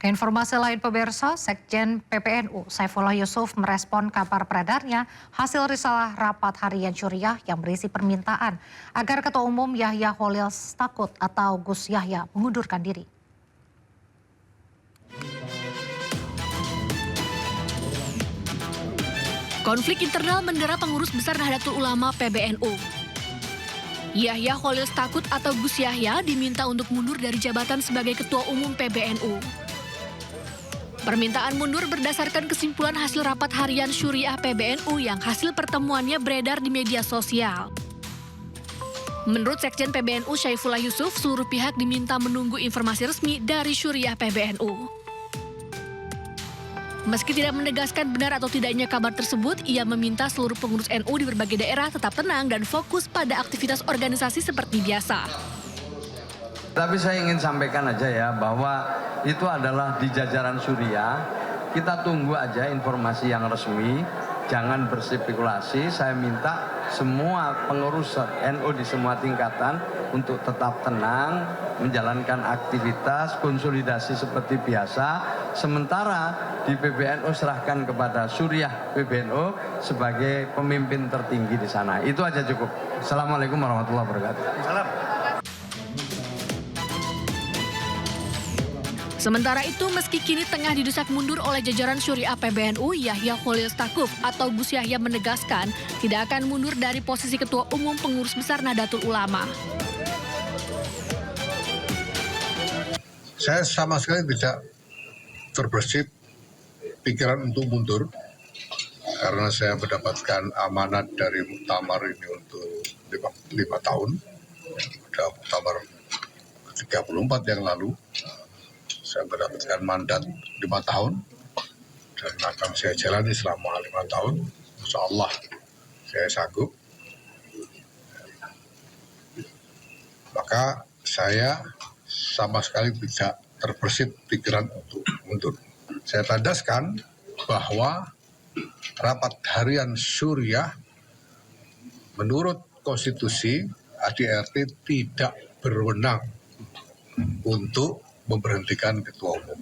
Keinformasi lain pemirsa, Sekjen PBNU Saifullah Yusuf merespon kabar beredarnya hasil risalah rapat harian Syuriah yang berisi permintaan agar Ketua Umum Yahya Khalil Stakuf atau Gus Yahya mengundurkan diri. Konflik internal mendera pengurus besar Nahdlatul Ulama PBNU. Yahya Khalil Stakuf atau Gus Yahya diminta untuk mundur dari jabatan sebagai Ketua Umum PBNU. Permintaan mundur berdasarkan kesimpulan hasil rapat harian Syuriah PBNU yang hasil pertemuannya beredar di media sosial. Menurut Sekjen PBNU Saifullah Yusuf, seluruh pihak diminta menunggu informasi resmi dari Syuriah PBNU. Meski tidak menegaskan benar atau tidaknya kabar tersebut, ia meminta seluruh pengurus NU di berbagai daerah tetap tenang dan fokus pada aktivitas organisasi seperti biasa. Tapi saya ingin sampaikan aja ya bahwa itu adalah di jajaran Syuriah. Kita tunggu aja informasi yang resmi, jangan berspekulasi. Saya minta semua pengurus NU di semua tingkatan untuk tetap tenang, menjalankan aktivitas konsolidasi seperti biasa. Sementara di PBNU serahkan kepada Syuriah PBNU sebagai pemimpin tertinggi di sana. Itu aja cukup. Assalamualaikum warahmatullahi wabarakatuh. Salam. Sementara itu, meski kini tengah didesak mundur oleh jajaran Syuriah PBNU, Yahya Khalil Stakuf atau Gus Yahya menegaskan tidak akan mundur dari posisi Ketua Umum Pengurus Besar Nahdlatul Ulama. Saya sama sekali tidak terbersit pikiran untuk mundur karena saya mendapatkan amanat dari muktamar ini untuk 5 tahun. Ada muktamar ke-34 yang lalu. Saya mendapatkan mandat 5 tahun dan akan saya jalani selama 5 tahun. Insya Allah saya sanggup. Maka saya sama sekali tidak terbersit pikiran untuk mundur. Saya tandaskan bahwa rapat harian Syuriah menurut konstitusi ADRT tidak berwenang untuk memberhentikan Ketua Umum.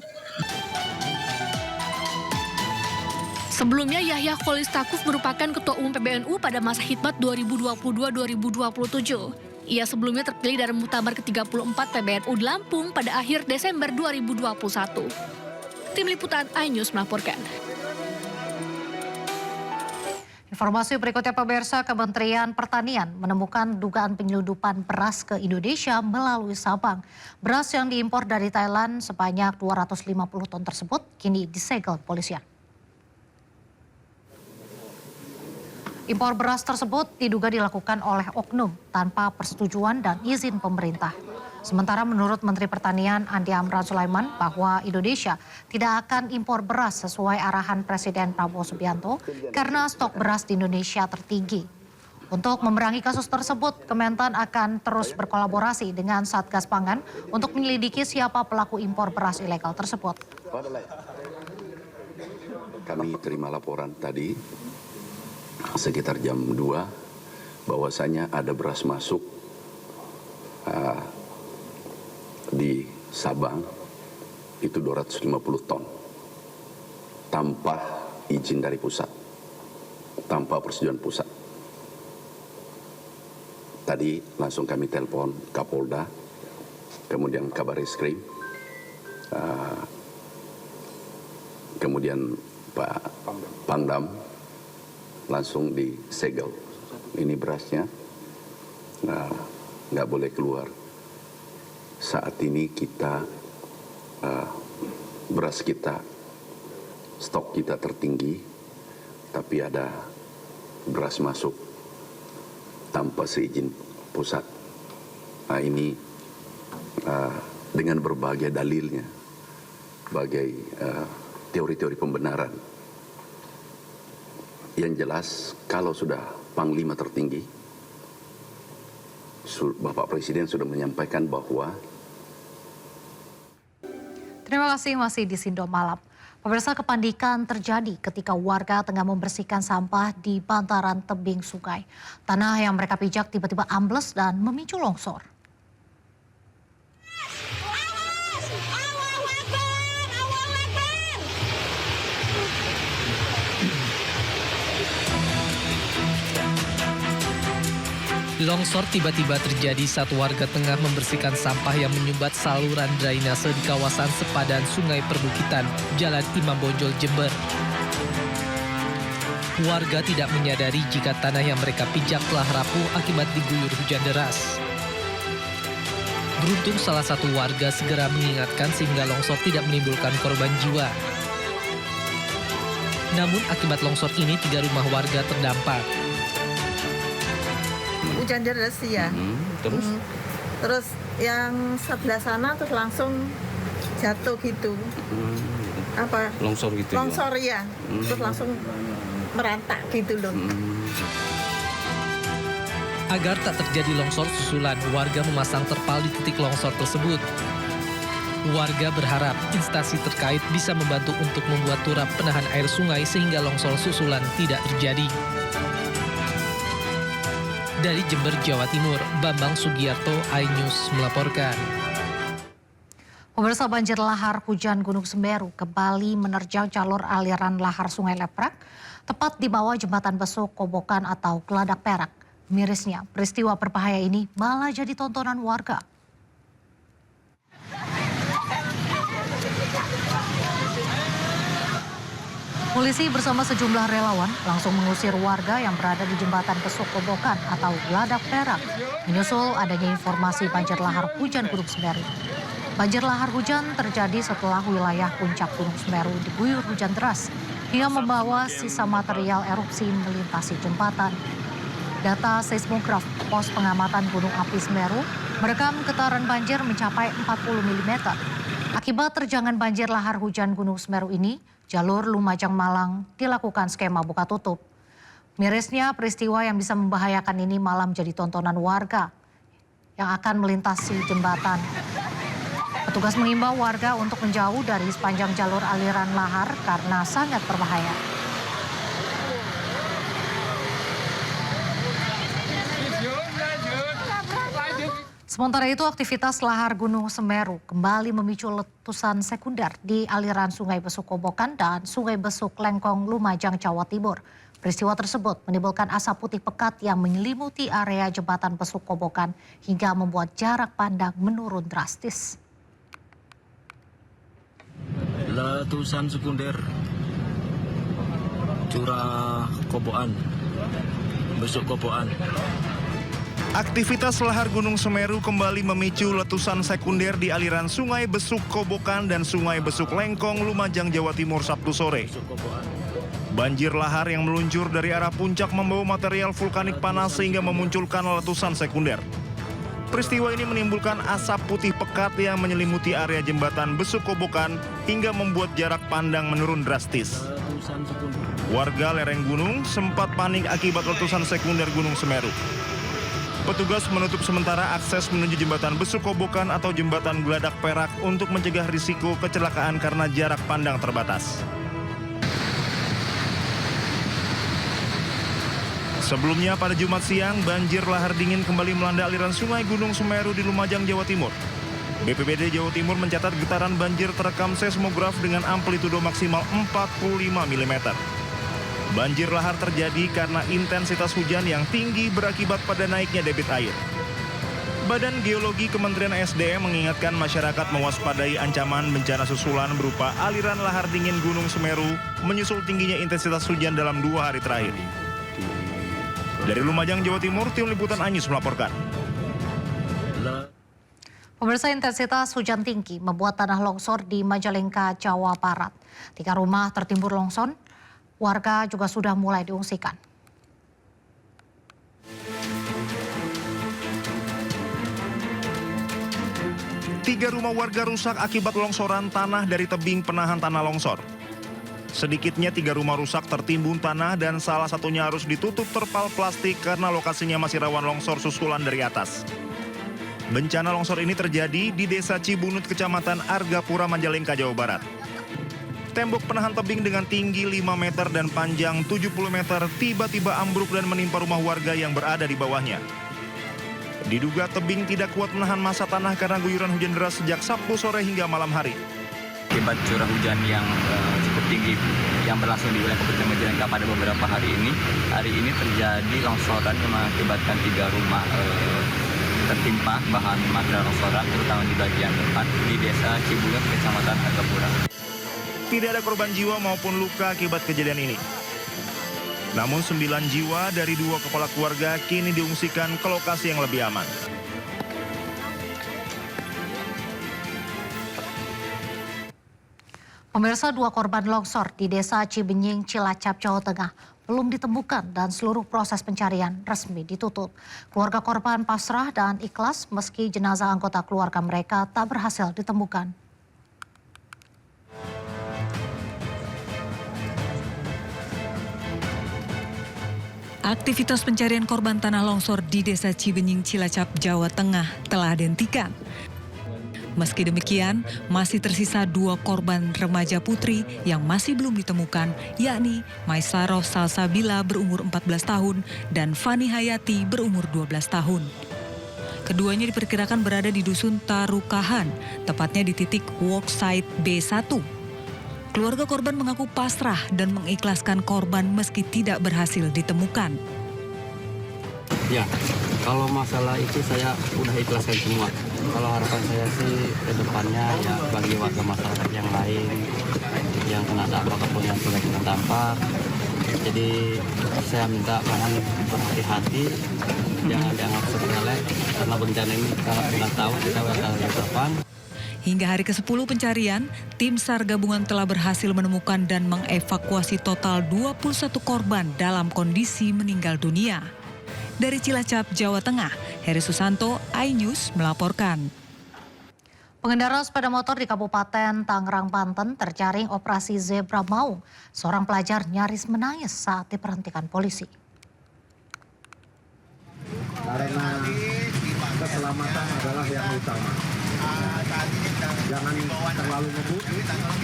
Sebelumnya, Yahya Khalil Stakuf merupakan Ketua Umum PBNU pada masa khidmat 2022-2027. Ia sebelumnya terpilih dari muktamar ke-34 PBNU di Lampung pada akhir Desember 2021. Tim Liputan iNews melaporkan. Informasi berikutnya pemirsa, Kementerian Pertanian menemukan dugaan penyelundupan beras ke Indonesia melalui Sabang. Beras yang diimpor dari Thailand sebanyak 250 ton tersebut kini disegel polisian. Impor beras tersebut diduga dilakukan oleh oknum tanpa persetujuan dan izin pemerintah. Sementara menurut Menteri Pertanian Andi Amran Sulaiman bahwa Indonesia tidak akan impor beras sesuai arahan Presiden Prabowo Subianto karena stok beras di Indonesia tertinggi. Untuk memerangi kasus tersebut, Kementan akan terus berkolaborasi dengan Satgas Pangan untuk menyelidiki siapa pelaku impor beras ilegal tersebut. Kami terima laporan tadi sekitar jam 2 bahwasanya ada beras masuk di Sabang itu 250 ton tanpa izin dari pusat, tanpa persetujuan pusat. Tadi langsung kami telepon Kapolda, kemudian Kabareskrim, kemudian Pak Pangdam, langsung disegel. Ini berasnya nggak boleh keluar. Saat ini kita beras kita, stok kita tertinggi, tapi ada beras masuk tanpa seizin pusat. Nah ini dengan berbagai dalilnya, bagai teori-teori pembenaran. Yang jelas kalau sudah Panglima tertinggi, Bapak Presiden sudah menyampaikan bahwa. Terima kasih, masih di Sindo Malam. Pemirsa, kepanikan terjadi ketika warga tengah membersihkan sampah di bantaran tebing sungai. Tanah yang mereka pijak tiba-tiba ambles dan memicu longsor. Longsor tiba-tiba terjadi saat warga tengah membersihkan sampah yang menyumbat saluran drainase di kawasan sepadan Sungai Perbukitan, Jalan Imam Bonjol, Jember. Warga tidak menyadari jika tanah yang mereka pijak telah rapuh akibat diguyur hujan deras. Beruntung salah satu warga segera mengingatkan sehingga longsor tidak menimbulkan korban jiwa. Namun akibat longsor ini 3 rumah warga terdampak. Hujan deras ya. Terus? Terus yang sebelah sana terus langsung jatuh gitu. Apa? Longsor gitu Longsor ya. Terus langsung merantak gitu loh. Agar tak terjadi longsor susulan, warga memasang terpal di titik longsor tersebut. Warga berharap instansi terkait bisa membantu untuk membuat turap penahan air sungai sehingga longsor susulan tidak terjadi. Dari Jember, Jawa Timur, Bambang Sugiarto, iNews melaporkan. Pemirsa, banjir lahar hujan Gunung Semeru kembali menerjang jalur aliran lahar Sungai Leprak, tepat di bawah jembatan Besuk Kobokan atau Geladak Perak. Mirisnya, peristiwa berbahaya ini malah jadi tontonan warga. Polisi bersama sejumlah relawan langsung mengusir warga yang berada di jembatan Besuk Kobokan atau Geladak Perak, menyusul adanya informasi banjir lahar hujan Gunung Semeru. Banjir lahar hujan terjadi setelah wilayah puncak Gunung Semeru diguyur hujan deras hingga membawa sisa material erupsi melintasi jembatan. Data seismograf pos pengamatan Gunung Api Semeru merekam getaran banjir mencapai 40 mm. Akibat terjangan banjir lahar hujan Gunung Semeru ini, jalur Lumajang Malang dilakukan skema buka tutup. Mirisnya, peristiwa yang bisa membahayakan ini malah menjadi tontonan warga yang akan melintasi jembatan. Petugas mengimbau warga untuk menjauh dari sepanjang jalur aliran lahar karena sangat berbahaya. Sementara itu, aktivitas lahar Gunung Semeru kembali memicu letusan sekunder di aliran Sungai Besuk Kobokan dan Sungai Besuk Lengkong, Lumajang, Jawa Timur. Peristiwa tersebut menimbulkan asap putih pekat yang menyelimuti area jembatan Besuk Kobokan hingga membuat jarak pandang menurun drastis. Letusan sekunder curah Kobokan, Besuk Kobokan. Aktivitas lahar Gunung Semeru kembali memicu letusan sekunder di aliran Sungai Besuk Kobokan dan Sungai Besuk Lengkong, Lumajang, Jawa Timur Sabtu sore. Banjir lahar yang meluncur dari arah puncak membawa material vulkanik panas sehingga memunculkan letusan sekunder. Peristiwa ini menimbulkan asap putih pekat yang menyelimuti area jembatan Besuk Kobokan hingga membuat jarak pandang menurun drastis. Warga lereng gunung sempat panik akibat letusan sekunder Gunung Semeru. Petugas menutup sementara akses menuju jembatan Besuk Kobokan atau jembatan Geladak Perak untuk mencegah risiko kecelakaan karena jarak pandang terbatas. Sebelumnya pada Jumat siang, banjir lahar dingin kembali melanda aliran Sungai Gunung Semeru di Lumajang, Jawa Timur. BPBD Jawa Timur mencatat getaran banjir terekam seismograf dengan amplitudo maksimal 45 mm. Banjir lahar terjadi karena intensitas hujan yang tinggi berakibat pada naiknya debit air. Badan Geologi Kementerian SDM mengingatkan masyarakat mewaspadai ancaman bencana susulan berupa aliran lahar dingin Gunung Semeru menyusul tingginya intensitas hujan dalam 2 hari terakhir. Dari Lumajang, Jawa Timur, tim liputan iNews melaporkan. Pemirsa, intensitas hujan tinggi membuat tanah longsor di Majalengka, Jawa Barat. 3 rumah tertimbun longsor. Warga juga sudah mulai diungsikan. 3 rumah warga rusak akibat longsoran tanah dari tebing penahan tanah longsor. Sedikitnya 3 rumah rusak tertimbun tanah dan salah satunya harus ditutup terpal plastik karena lokasinya masih rawan longsor susulan dari atas. Bencana longsor ini terjadi di Desa Cibunut, Kecamatan Argapura, Majalengka, Jawa Barat. Tembok penahan tebing dengan tinggi 5 meter dan panjang 70 meter tiba-tiba ambruk dan menimpa rumah warga yang berada di bawahnya. Diduga tebing tidak kuat menahan massa tanah karena guyuran hujan deras sejak Sabtu sore hingga malam hari. Akibat curah hujan yang cukup tinggi yang berlangsung di wilayah Kabupaten Majalengka pada beberapa hari ini. Hari ini terjadi longsoran yang mengakibatkan 3 rumah tertimpa bahan material longsoran, terutama di bagian depan di Desa Cibulek, Kecamatan Agapura. Tidak ada korban jiwa maupun luka akibat kejadian ini. Namun 9 jiwa dari 2 kepala keluarga kini diungsikan ke lokasi yang lebih aman. Pemirsa, 2 korban longsor di Desa Cibenying, Cilacap, Jawa Tengah belum ditemukan dan seluruh proses pencarian resmi ditutup. Keluarga korban pasrah dan ikhlas meski jenazah anggota keluarga mereka tak berhasil ditemukan. Aktivitas pencarian korban tanah longsor di Desa Cibenying, Cilacap, Jawa Tengah telah dihentikan. Meski demikian, masih tersisa 2 korban remaja putri yang masih belum ditemukan, yakni Maisaroh Salsabila berumur 14 tahun dan Fani Hayati berumur 12 tahun. Keduanya diperkirakan berada di Dusun Tarukahan, tepatnya di titik worksite B1. Keluarga korban mengaku pasrah dan mengikhlaskan korban meski tidak berhasil ditemukan. Ya, kalau masalah itu saya udah ikhlaskan semua. Kalau harapan saya sih ke depannya ya bagi warga masyarakat yang lain yang kena dampak ataupun yang sudah kena dampak. Jadi saya minta mohon berhati-hati, jangan dianggap sepele karena bencana ini kita nggak tahu kita bakal ke depan. Hingga hari ke-10 pencarian, tim SAR gabungan telah berhasil menemukan dan mengevakuasi total 21 korban dalam kondisi meninggal dunia. Dari Cilacap, Jawa Tengah, Heri Susanto, iNews melaporkan. Pengendara sepeda motor di Kabupaten Tangerang, Banten terjaring operasi Zebra Maung. Seorang pelajar nyaris menangis saat diberhentikan polisi. Karena keselamatan adalah yang utama. Jangan terlalu ngebut.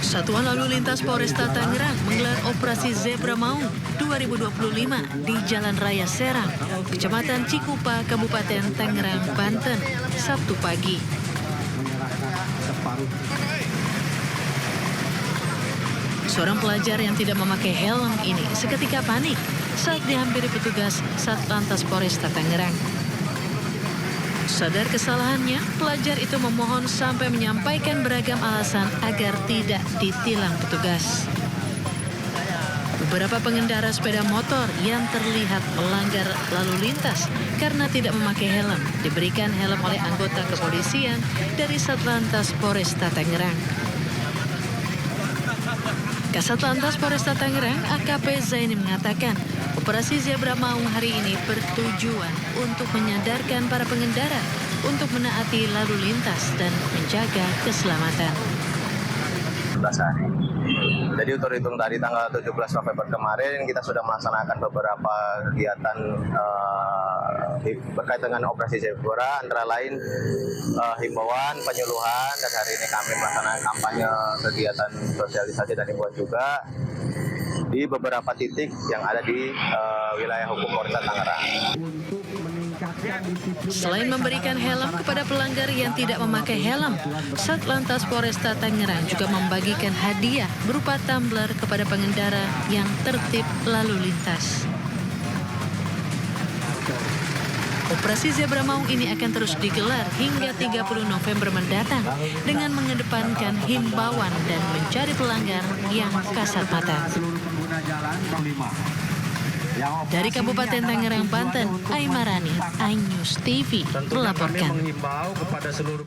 Satuan Lalu Lintas Polresta Tangerang menggelar operasi Zebra Maung 2025 di Jalan Raya Serang, Kecamatan Cikupa, Kabupaten Tangerang, Banten, Sabtu pagi. Seorang pelajar yang tidak memakai helm ini seketika panik saat dihampiri petugas Satlantas Polresta Tangerang. Sadar kesalahannya, pelajar itu memohon sampai menyampaikan beragam alasan agar tidak ditilang petugas. Beberapa pengendara sepeda motor yang terlihat melanggar lalu lintas karena tidak memakai helm diberikan helm oleh anggota kepolisian dari Satlantas Polresta Tangerang. Kasat Lantas Polresta Tangerang AKP Zaini mengatakan, operasi Zebra Maung hari ini bertujuan untuk menyadarkan para pengendara untuk menaati lalu lintas dan menjaga keselamatan. 17 hari. Jadi terhitung dari tanggal 17 November kemarin kita sudah melaksanakan beberapa kegiatan berkaitan dengan operasi Zebra, antara lain himbauan, penyuluhan, dan hari ini kami melaksanakan kampanye kegiatan sosialisasi dan himbauan juga di beberapa titik yang ada di wilayah hukum Polresta Tangerang. Selain memberikan helm kepada pelanggar yang tidak memakai helm, Satlantas Polresta Tangerang juga membagikan hadiah berupa tumbler kepada pengendara yang tertib lalu lintas. Operasi Zebra Maung ini akan terus digelar hingga 30 November mendatang dengan mengedepankan himbauan dan mencari pelanggar yang kasat mata. Dari Kabupaten Tangerang, Banten, Aimarani, iNews TV melaporkan.